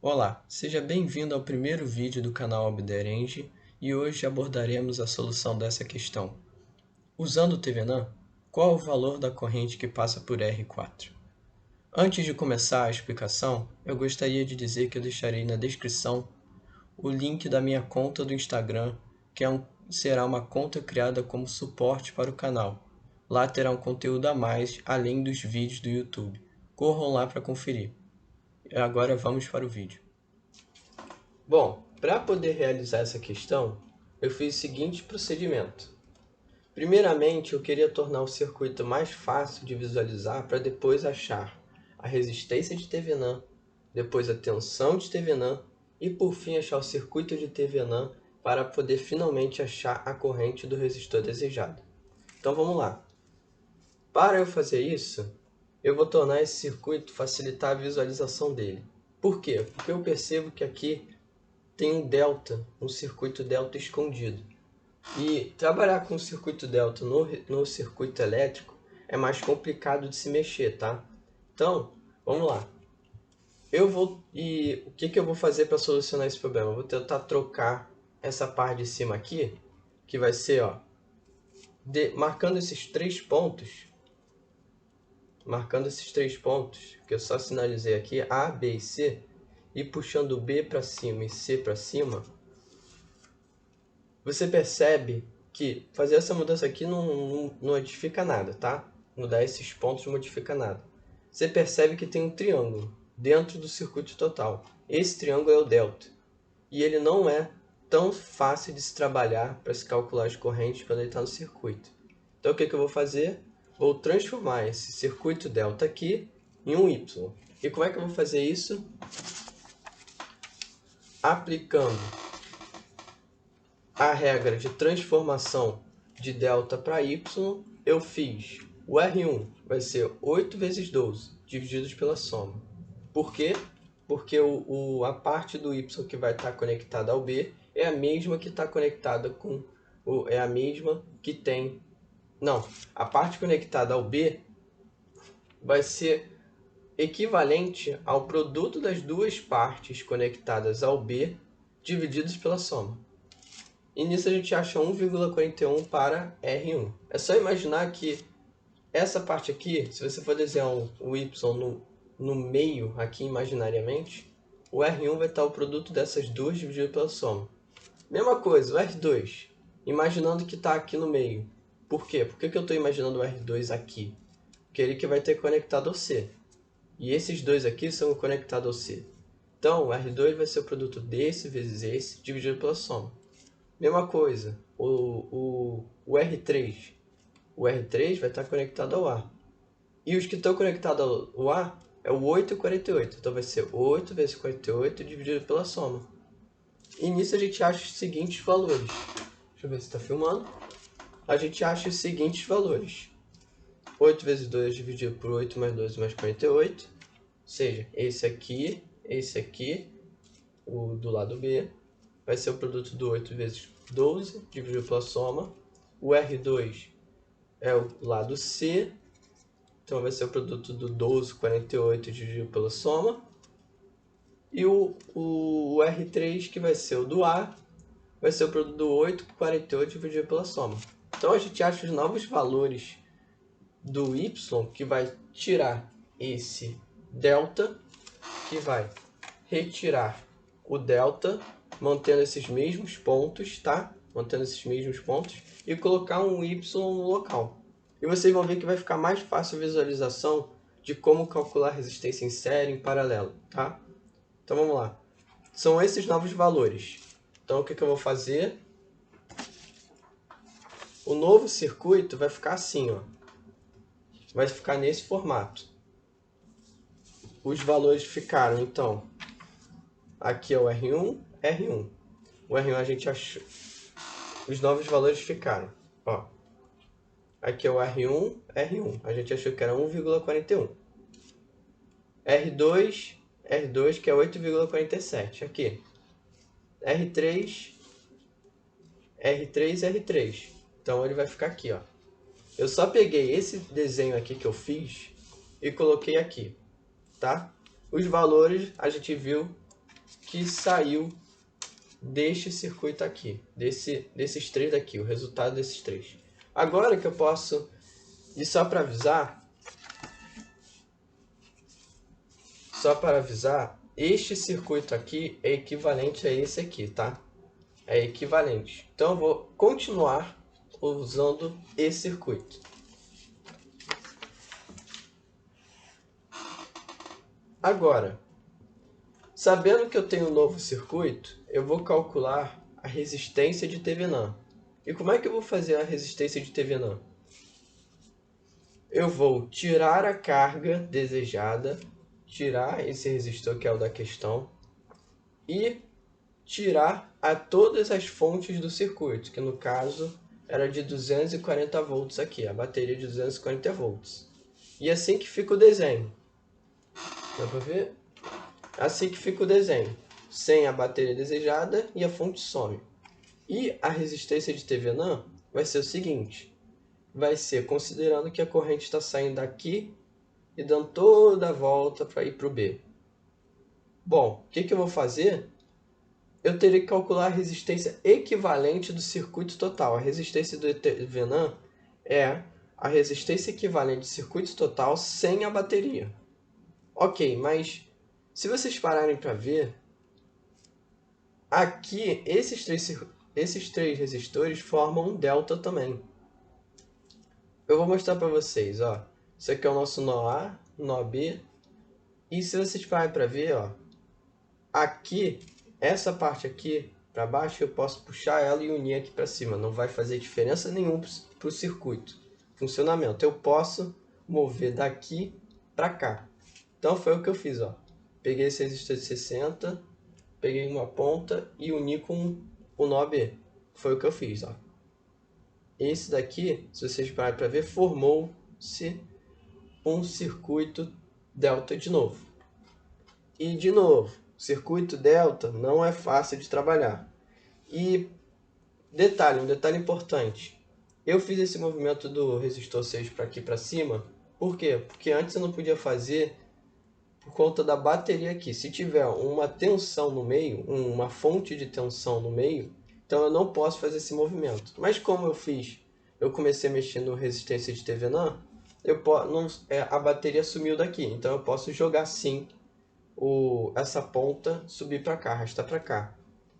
Olá, seja bem-vindo ao primeiro vídeo do canal Obderenge e hoje abordaremos a solução dessa questão. Usando o Thevenin, qual o valor da corrente que passa por R4? Antes de começar a explicação, eu gostaria de dizer que eu deixarei na descrição o link da minha conta do Instagram, que será uma conta criada como suporte para o canal. Lá terá um conteúdo a mais, além dos vídeos do YouTube. Corram lá para conferir. E agora vamos para o vídeo. Bom, para poder realizar essa questão, eu fiz o seguinte procedimento. Primeiramente, eu queria tornar o circuito mais fácil de visualizar para depois achar a resistência de Thevenin, depois a tensão de Thevenin e por fim achar o circuito de Thevenin para poder finalmente achar a corrente do resistor desejado. Então vamos lá. Para eu fazer isso, eu vou tornar esse circuito facilitar a visualização dele. Por quê? Porque eu percebo que aqui tem um delta, um circuito delta escondido. E trabalhar com o circuito delta no circuito elétrico é mais complicado de se mexer, tá? Então, vamos lá. O que eu vou fazer para solucionar esse problema? Eu vou tentar trocar essa parte de cima aqui, que vai ser, ó, marcando esses três pontos, que eu só sinalizei aqui, A, B e C, e puxando B para cima e C para cima, você percebe que fazer essa mudança aqui não modifica nada, tá? Mudar esses pontos não modifica nada. Você percebe que tem um triângulo dentro do circuito total. Esse triângulo é o delta. E ele não é tão fácil de se trabalhar para se calcular as correntes quando ele está no circuito. Então o que eu vou fazer? Vou transformar esse circuito delta aqui em um Y. E como é que eu vou fazer isso? Aplicando a regra de transformação de delta para y, eu fiz o R1 vai ser 8 vezes 12, divididos pela soma. Por quê? Porque a parte do y que vai estar conectada ao B é a mesma que está conectada com... é a mesma que tem... Não, a parte conectada ao B vai ser equivalente ao produto das duas partes conectadas ao B divididos pela soma. E nisso a gente acha 1,41 para R1. É só imaginar que essa parte aqui, se você for desenhar o Y no meio, aqui imaginariamente, o R1 vai estar o produto dessas duas dividido pela soma. Mesma coisa, o R2, imaginando que está aqui no meio. Por quê? Por que eu estou imaginando o R2 aqui? Porque ele que vai ter conectado ao C. E esses dois aqui são conectados ao C. Então, o R2 vai ser o produto desse vezes esse, dividido pela soma. Mesma coisa, o R3. O R3 vai estar conectado ao A. E os que estão conectados ao A é o 8 e 48. Então vai ser 8 vezes 48 dividido pela soma. E nisso a gente acha os seguintes valores. Deixa eu ver se está filmando. A gente acha os seguintes valores. 8 vezes 2 dividido por 8 mais 12 mais 48. Ou seja, esse aqui, o do lado B, vai ser o produto do 8 vezes 12 dividido pela soma. O R2 é o lado C, então vai ser o produto do 12, 48 dividido pela soma. E o R3, que vai ser o do A, vai ser o produto do 8, 48 dividido pela soma. Então a gente acha os novos valores do Y, que vai tirar esse delta, que vai retirar o delta, mantendo esses mesmos pontos, tá? Mantendo esses mesmos pontos, e colocar um Y no local. E vocês vão ver que vai ficar mais fácil a visualização de como calcular resistência em série, em paralelo, tá? Então vamos lá. São esses novos valores. Então o que eu vou fazer? O novo circuito vai ficar assim, ó. Vai ficar nesse formato. Os valores ficaram, então, aqui é o R1, R1. O R1 a gente achou. Os novos valores ficaram, ó. Aqui é o R1, R1. A gente achou que era 1,41. R2, R2 que é 8,47. Aqui. R3, R3, R3. Então ele vai ficar aqui, ó. Eu só peguei esse desenho aqui que eu fiz e coloquei aqui, tá? Os valores a gente viu que saiu deste circuito aqui, desses três daqui, o resultado desses três. Agora que eu posso, e só para avisar, este circuito aqui é equivalente a esse aqui, tá? É equivalente. Então eu vou continuar usando esse circuito. Agora, sabendo que eu tenho um novo circuito, eu vou calcular a resistência de Thevenin. E como é que eu vou fazer a resistência de Thevenin? Eu vou tirar a carga desejada, tirar esse resistor que é o da questão, e tirar a todas as fontes do circuito, que no caso era de 240 volts aqui, a bateria de 240 volts. E assim que fica o desenho. Dá para ver? Assim que fica o desenho, sem a bateria desejada e a fonte some. E a resistência de Thevenin vai ser o seguinte, vai ser considerando que a corrente está saindo daqui e dando toda a volta para ir para o B. Bom, o que eu vou fazer? Eu teria que calcular a resistência equivalente do circuito total. A resistência do Thevenin é a resistência equivalente do circuito total sem a bateria. Ok, mas se vocês pararem para ver, aqui esses três resistores formam um delta também. Eu vou mostrar para vocês, ó. Isso aqui é o nosso nó A, nó B. E se vocês pararem para ver, ó, aqui, essa parte aqui para baixo, eu posso puxar ela e unir aqui para cima. Não vai fazer diferença nenhuma para o circuito. Funcionamento. Eu posso mover daqui para cá. Então foi o que eu fiz, ó. Peguei esse resistor de 60, peguei uma ponta e uni com o nó B. Foi o que eu fiz, ó. Esse daqui, se vocês pararem para ver, formou-se um circuito delta de novo. E de novo, circuito delta não é fácil de trabalhar. E um detalhe importante. Eu fiz esse movimento do resistor 6 para aqui para cima. Por quê? Porque antes eu não podia fazer por conta da bateria aqui. Se tiver uma tensão no meio, uma fonte de tensão no meio, então eu não posso fazer esse movimento. Mas como eu comecei a mexer no resistência de Thevenin, a bateria sumiu daqui. Então eu posso jogar sim essa ponta, subir para cá, arrastar para cá.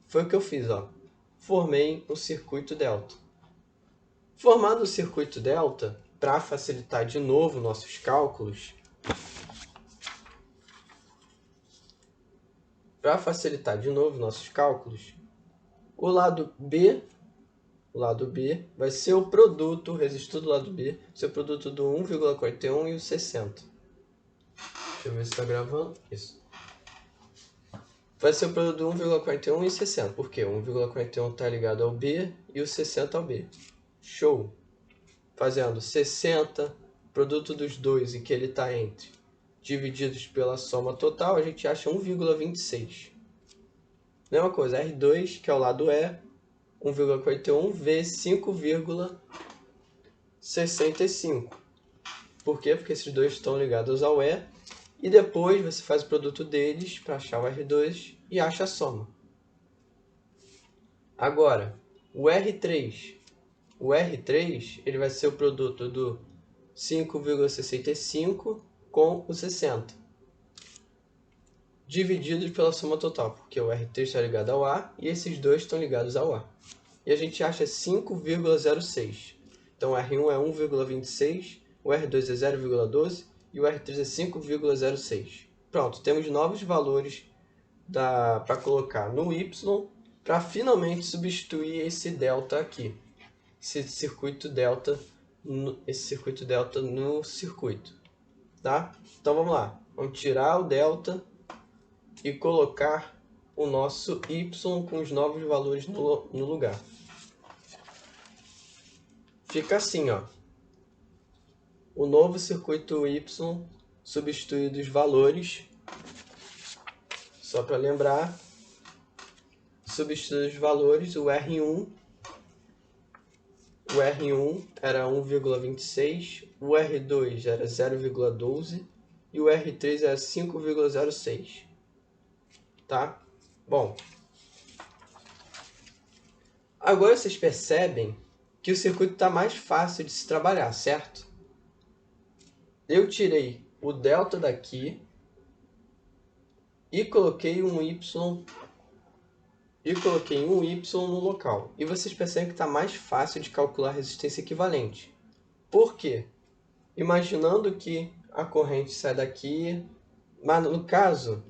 Foi o que eu fiz, ó. Formei um circuito delta. Formado o circuito delta, para facilitar de novo nossos cálculos, o lado B vai ser o produto, o resistor do lado B, ser o produto do 1,41 e o 60. Deixa eu ver se está gravando. Isso. Vai ser o produto do 1,41 e 60. Por quê? O 1,41 está ligado ao B e o 60 ao B. Show! Fazendo 60, produto dos dois, em que ele está entre, divididos pela soma total, a gente acha 1,26. Mesma coisa, R2, que é o lado E, 1,41 vezes 5,65. Por quê? Porque esses dois estão ligados ao E. E depois você faz o produto deles para achar o R2 e acha a soma. Agora, o R3. O R3 ele vai ser o produto do 5,65 com o 60. Divididos pela soma total, porque o R3 está ligado ao A e esses dois estão ligados ao A. E a gente acha 5,06. Então o R1 é 1,26, o R2 é 0,12 e o R3 é 5,06. Pronto, temos novos valores para colocar no Y para finalmente substituir esse delta aqui. Esse circuito delta no circuito. Tá? Então vamos lá. Vamos tirar o delta e colocar o nosso Y com os novos valores no lugar. Fica assim, ó. O novo circuito Y substitui dos valores, só para lembrar, substitui os valores, o R1 era 1,26, o R2 era 0,12 e o R3 era 5,06, tá? Bom, agora vocês percebem que o circuito está mais fácil de se trabalhar, certo? Eu tirei o delta daqui e coloquei um Y no local. E vocês percebem que está mais fácil de calcular a resistência equivalente. Por quê? Imaginando que a corrente sai daqui, mas no caso,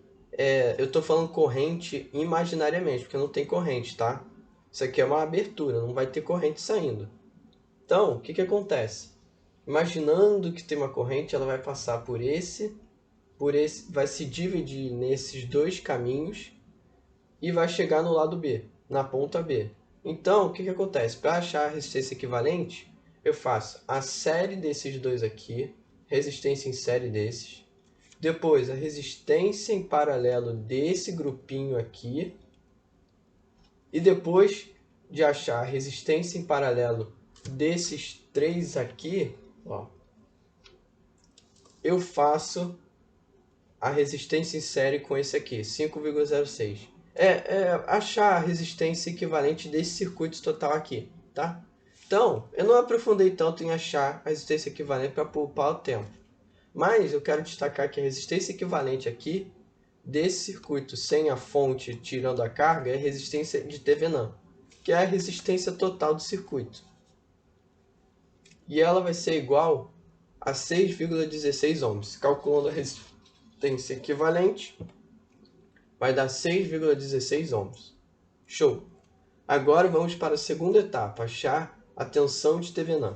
eu estou falando corrente imaginariamente, porque não tem corrente, tá? Isso aqui é uma abertura, não vai ter corrente saindo. Então, o que acontece? Imaginando que tem uma corrente, ela vai passar por esse, vai se dividir nesses dois caminhos e vai chegar no lado B, na ponta B. Então, o que acontece? Para achar a resistência equivalente, eu faço a série desses dois aqui, resistência em série desses, depois a resistência em paralelo desse grupinho aqui, e depois de achar a resistência em paralelo desses três aqui, ó, eu faço a resistência em série com esse aqui, 5,06. Achar a resistência equivalente desse circuito total aqui, tá? Então, eu não aprofundei tanto em achar a resistência equivalente para poupar o tempo. Mas eu quero destacar que a resistência equivalente aqui desse circuito sem a fonte tirando a carga é a resistência de Thevenin, que é a resistência total do circuito. E ela vai ser igual a 6,16 ohms. Calculando a resistência equivalente, vai dar 6,16 ohms. Show! Agora vamos para a segunda etapa, achar a tensão de Thevenin.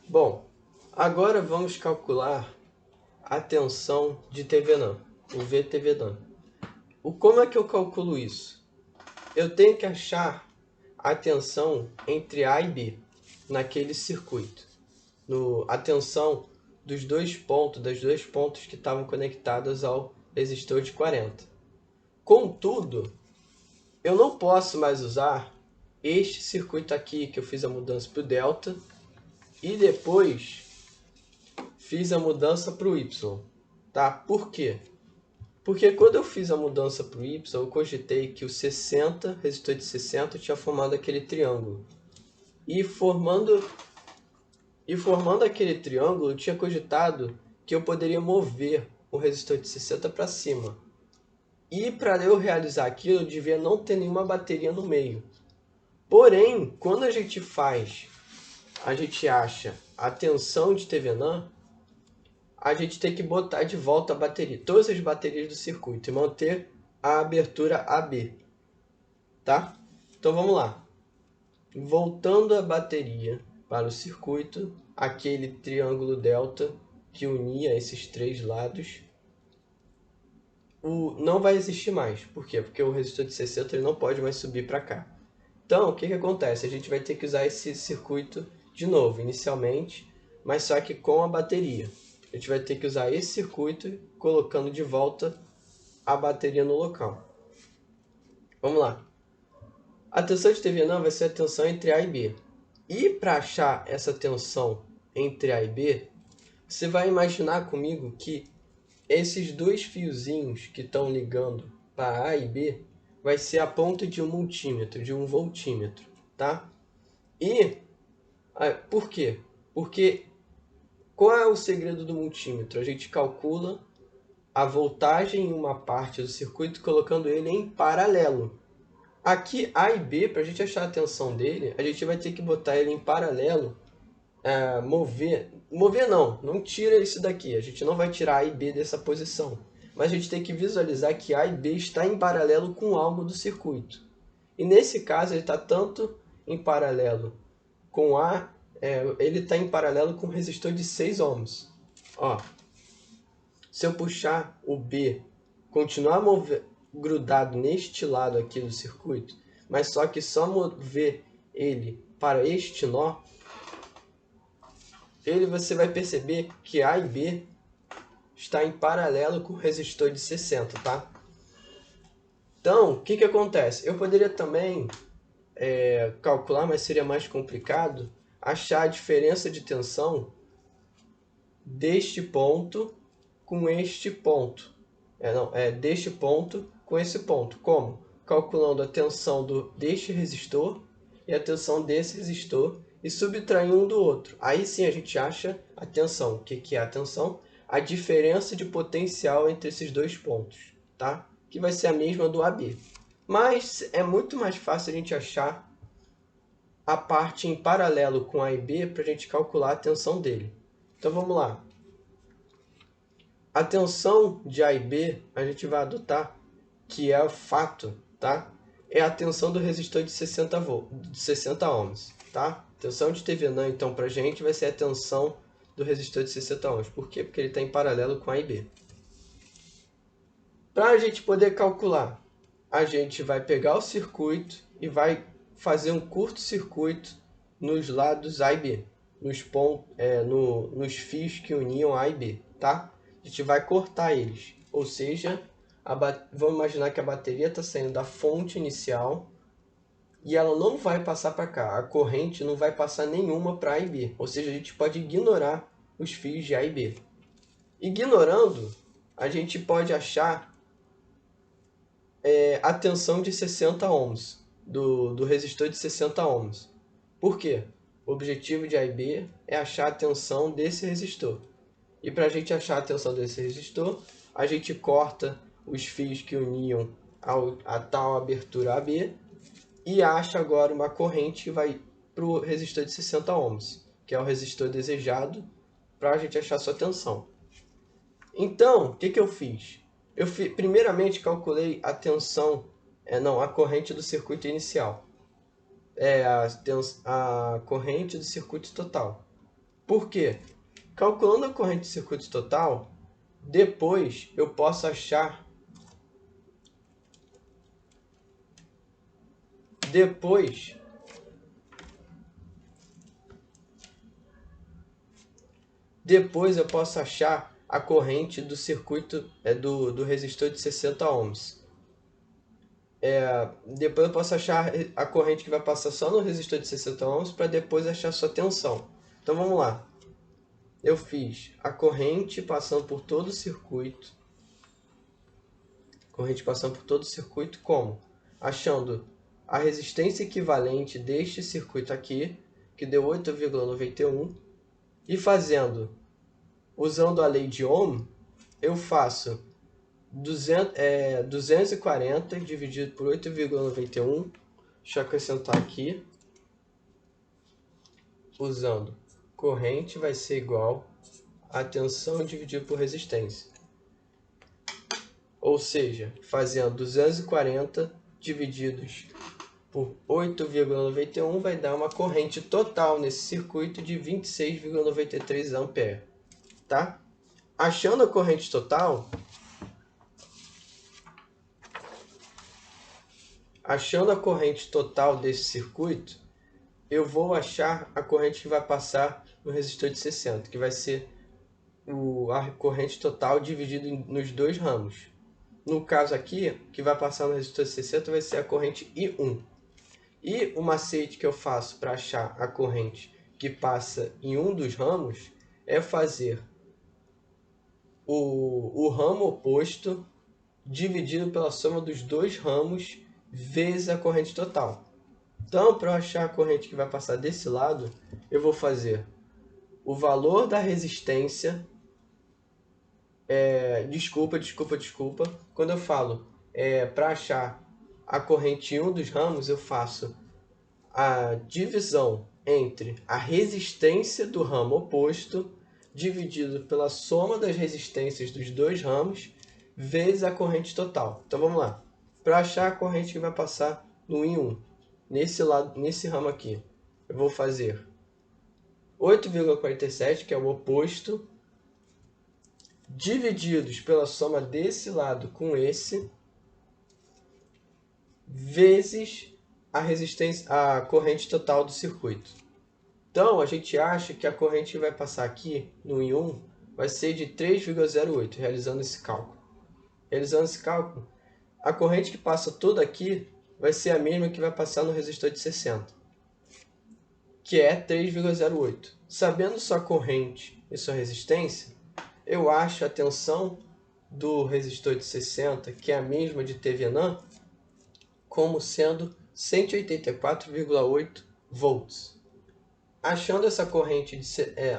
Bom, agora vamos calcular a tensão de Thevenin, o VThevenin. Como é que eu calculo isso? Eu tenho que achar a tensão entre A e B naquele circuito. A tensão das dois pontos que estavam conectados ao resistor de 40. Contudo, eu não posso mais usar este circuito aqui que eu fiz a mudança para o delta e depois fiz a mudança para o Y. Tá? Por quê? Porque quando eu fiz a mudança para o Y, eu cogitei que o 60, resistor de 60, tinha formado aquele triângulo. E formando aquele triângulo, eu tinha cogitado que eu poderia mover o resistor de 60 para cima. E para eu realizar aquilo, eu devia não ter nenhuma bateria no meio. Porém, quando a gente acha a tensão de Thevenin, a gente tem que botar de volta a bateria, todas as baterias do circuito e manter a abertura AB, tá? Então vamos lá. Voltando a bateria para o circuito, aquele triângulo delta que unia esses três lados, não vai existir mais. Por quê? Porque o resistor de 60 ele não pode mais subir para cá. Então, o que acontece? A gente vai ter que usar esse circuito de novo, inicialmente, mas só que com a bateria. A gente vai ter que usar esse circuito, colocando de volta a bateria no local. Vamos lá. A tensão de Thevenin vai ser a tensão entre A e B. E para achar essa tensão entre A e B, você vai imaginar comigo que esses dois fiozinhos que estão ligando para A e B vai ser a ponta de um multímetro, de um voltímetro, tá? E por quê? Porque qual é o segredo do multímetro? A gente calcula a voltagem em uma parte do circuito colocando ele em paralelo. Aqui A e B, para a gente achar a tensão dele, a gente vai ter que botar ele em paralelo, mover não tira isso daqui, a gente não vai tirar A e B dessa posição, mas a gente tem que visualizar que A e B está em paralelo com algo do circuito. E nesse caso ele está tanto em paralelo com A, ele está em paralelo com o resistor de 6 ohms. Ó, se eu puxar o B, continuar grudado neste lado aqui do circuito, mas só que só mover ele para este nó, você vai perceber que A e B está em paralelo com o resistor de 60, tá? Então, o que acontece? Eu poderia também calcular, mas seria mais complicado, achar a diferença de tensão deste ponto com este ponto. Deste ponto com esse ponto. Como? Calculando a tensão deste resistor e a tensão desse resistor e subtraindo um do outro. Aí sim a gente acha a tensão. O que é a tensão? A diferença de potencial entre esses dois pontos, tá? Que vai ser a mesma do AB. Mas é muito mais fácil a gente achar a parte em paralelo com A e B para a gente calcular a tensão dele. Então vamos lá. A tensão de A e B a gente vai adotar, que é o fato, tá? É a tensão do resistor de 60 ohms, tá? A tensão de Thevenin, então, para a gente vai ser a tensão do resistor de 60 ohms. Por quê? Porque ele está em paralelo com A e B. Para a gente poder calcular, a gente vai pegar o circuito e vai fazer um curto-circuito nos lados A e B, nos fios que uniam A e B, tá? A gente vai cortar eles, ou seja, vamos imaginar que a bateria está saindo da fonte inicial e ela não vai passar para cá, a corrente não vai passar nenhuma para A e B, ou seja, a gente pode ignorar os fios de A e B. Ignorando, a gente pode achar a tensão de 60 ohms, do resistor de 60 ohms. Por quê? O objetivo de A e B é achar a tensão desse resistor. E para a gente achar a tensão desse resistor, a gente corta os fios que uniam a tal abertura AB e acha agora uma corrente que vai para o resistor de 60 ohms, que é o resistor desejado, para a gente achar sua tensão. Então, o que eu fiz? Primeiramente calculei a tensão, a corrente do circuito inicial. A corrente do circuito total. Por quê? Calculando a corrente do circuito total, depois eu posso achar... Depois eu posso achar a corrente do circuito do resistor de 60 ohms. Depois eu posso achar a corrente que vai passar só no resistor de 60 ohms para depois achar sua tensão. Então vamos lá. Eu fiz a corrente passando por todo o circuito. Corrente passando por todo o circuito como? Achando a resistência equivalente deste circuito aqui, que deu 8,91, e usando a lei de Ohm, eu faço 240 dividido por 8,91. Deixa eu acrescentar aqui. Usando corrente vai ser igual a tensão dividido por resistência. Ou seja, fazendo 240 divididos por 8,91 vai dar uma corrente total nesse circuito de 26,93 A. Tá? Achando a corrente total, desse circuito, eu vou achar a corrente que vai passar no resistor de 60, que vai ser a corrente total dividida nos dois ramos. No caso aqui, que vai passar no resistor de 60 vai ser a corrente I1. E o macete que eu faço para achar a corrente que passa em um dos ramos é fazer o ramo oposto dividido pela soma dos dois ramos vezes a corrente total. Então, para eu achar a corrente que vai passar desse lado, eu vou fazer o valor da resistência. Desculpa. Quando eu falo para achar a corrente em um dos ramos, eu faço a divisão entre a resistência do ramo oposto dividido pela soma das resistências dos dois ramos vezes a corrente total. Então vamos lá. Para achar a corrente que vai passar no I1, nesse ramo aqui, eu vou fazer 8,47, que é o oposto, divididos pela soma desse lado com esse, vezes a corrente total do circuito. Então, a gente acha que a corrente que vai passar aqui no I1 vai ser de 3,08, realizando esse cálculo. A corrente que passa toda aqui vai ser a mesma que vai passar no resistor de 60, que é 3,08. Sabendo sua corrente e sua resistência, eu acho a tensão do resistor de 60, que é a mesma de TVNAN, como sendo 184,8 volts. Achando essa corrente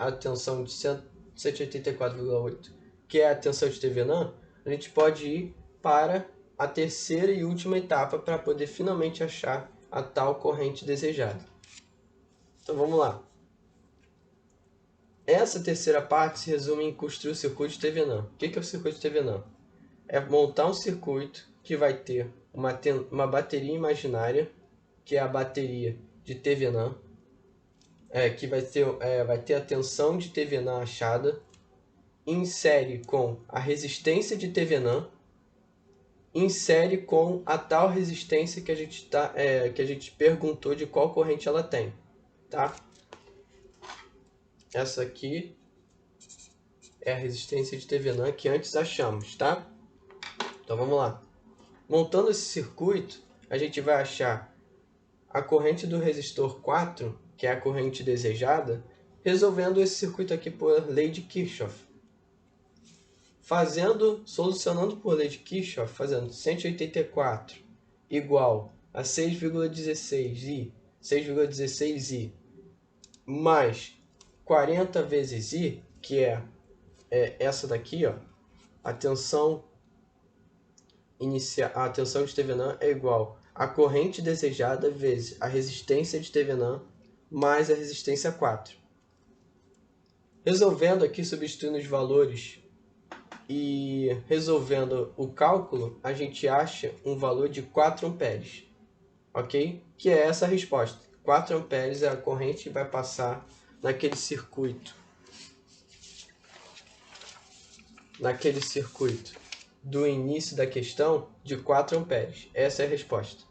a tensão de 184,8, que é a tensão de TVNAN, a gente pode ir para a terceira e última etapa para poder finalmente achar a tal corrente desejada. Então vamos lá. Essa terceira parte se resume em construir o circuito de TVNAN. O que é o circuito de TVNAN? É montar um circuito que vai ter uma bateria imaginária, que é a bateria de TVNAN, que vai ter a tensão de TVNAN achada, insere com a resistência de TVNAN, insere com a tal resistência que a gente perguntou de qual corrente ela tem, tá? Essa aqui é a resistência de TVNAN que antes achamos, tá? Então vamos lá. Montando esse circuito, a gente vai achar a corrente do resistor 4, que é a corrente desejada, resolvendo esse circuito aqui por lei de Kirchhoff. Solucionando por lei de Kirchhoff, fazendo 184 igual a 6,16i mais 40 vezes i, que é essa daqui, ó, a tensão de TVNAN é igual a corrente desejada vezes a resistência de TVNAN mais a resistência 4. Resolvendo aqui, substituindo os valores e resolvendo o cálculo, a gente acha um valor de 4 amperes, ok? Que é essa a resposta. 4 amperes é a corrente que vai passar naquele circuito do início da questão de 4 amperes. Essa é a resposta.